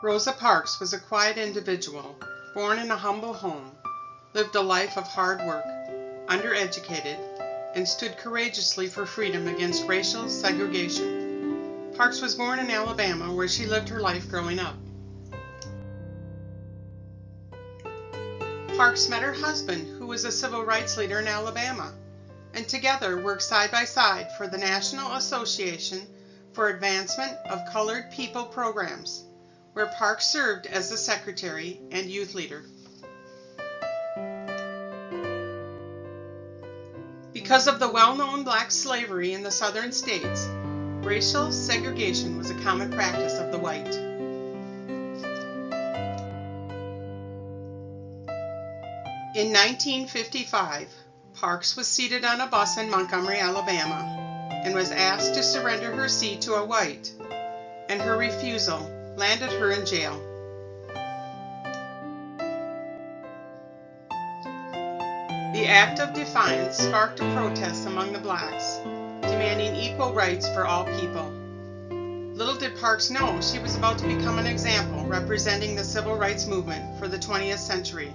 Rosa Parks was a quiet individual, born in a humble home, lived a life of hard work, undereducated, and stood courageously for freedom against racial segregation. Parks was born in Alabama, where she lived her life growing up. Parks met her husband, who was a civil rights leader in Alabama, and together worked side by side for the National Association for Advancement of Colored People programs, where Parks served as the secretary and youth leader. Because of the well-known black slavery in the southern states, racial segregation was a common practice of the white. In 1955, Parks was seated on a bus in Montgomery, Alabama, and was asked to surrender her seat to a white, and her refusal landed her in jail. The act of defiance sparked a protest among the blacks, demanding equal rights for all people. Little did Parks know she was about to become an example representing the civil rights movement for the 20th century.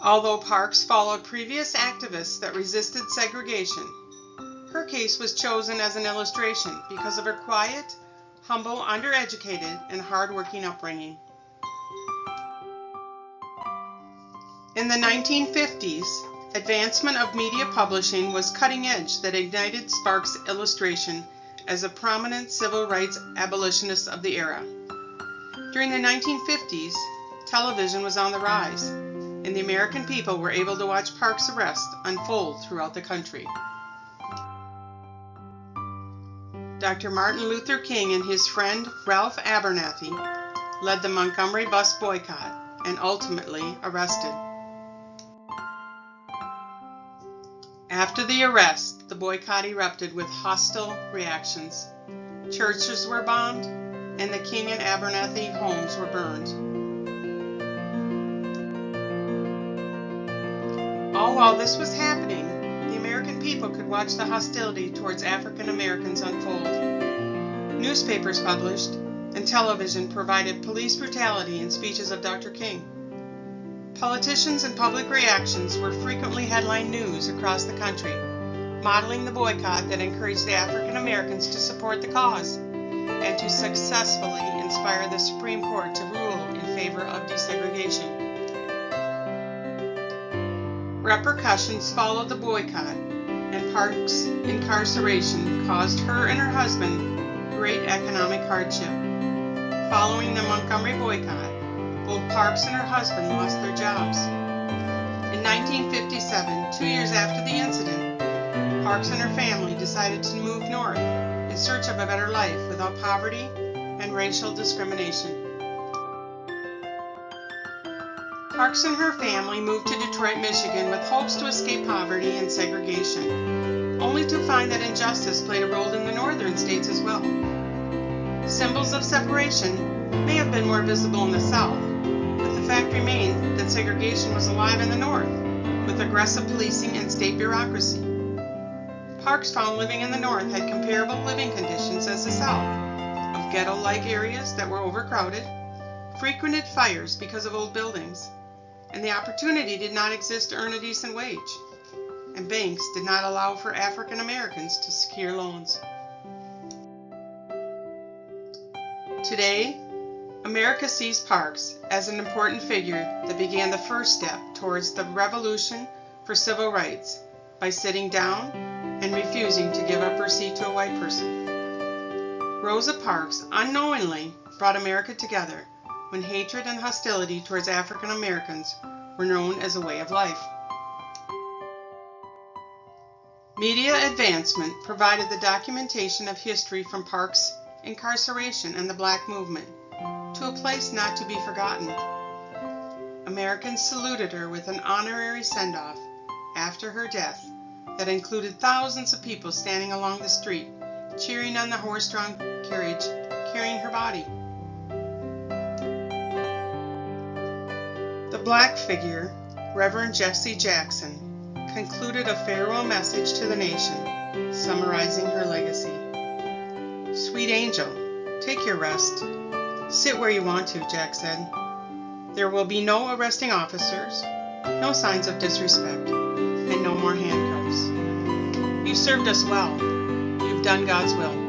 Although Parks followed previous activists that resisted segregation, her case was chosen as an illustration because of her quiet, humble, undereducated, and hard-working upbringing. In the 1950s, advancement of media publishing was cutting edge that ignited Sparks' illustration as a prominent civil rights abolitionist of the era. During the 1950s, television was on the rise, and the American people were able to watch Parks' arrest unfold throughout the country. Dr. Martin Luther King and his friend Ralph Abernathy led the Montgomery bus boycott and ultimately arrested. After the arrest, the boycott erupted with hostile reactions. Churches were bombed, and the King and Abernathy homes were burned. All while this was happening, the American people could watch the hostility towards African Americans unfold. Newspapers published, and television provided police brutality in speeches of Dr. King. Politicians and public reactions were frequently headline news across the country, modeling the boycott that encouraged the African Americans to support the cause and to successfully inspire the Supreme Court to rule in favor of desegregation. Repercussions followed the boycott, and Parks' incarceration caused her and her husband great economic hardship. Following the Montgomery boycott, both Parks and her husband lost their jobs. In 1957, 2 years after the incident, Parks and her family decided to move north in search of a better life without poverty and racial discrimination. Parks and her family moved to Detroit, Michigan with hopes to escape poverty and segregation, only to find that injustice played a role in the northern states as well. Symbols of separation may have been more visible in the South, but the fact remained that segregation was alive in the North, with aggressive policing and state bureaucracy. Parks found living in the North had comparable living conditions as the South, of ghetto-like areas that were overcrowded, frequented fires because of old buildings, and the opportunity did not exist to earn a decent wage, and banks did not allow for African Americans to secure loans. Today, America sees Parks as an important figure that began the first step towards the revolution for civil rights by sitting down and refusing to give up her seat to a white person. Rosa Parks unknowingly brought America together when hatred and hostility towards African Americans were known as a way of life. Media advancement provided the documentation of history from Parks' incarceration and the Black movement to a place not to be forgotten. Americans saluted her with an honorary send-off after her death that included thousands of people standing along the street, cheering on the horse-drawn carriage carrying her body. The Black figure, Reverend Jesse Jackson, concluded a farewell message to the nation, summarizing her legacy. "Sweet angel, take your rest. Sit where you want to," Jack said. "There will be no arresting officers, no signs of disrespect, and no more handcuffs. You've served us well. You've done God's will.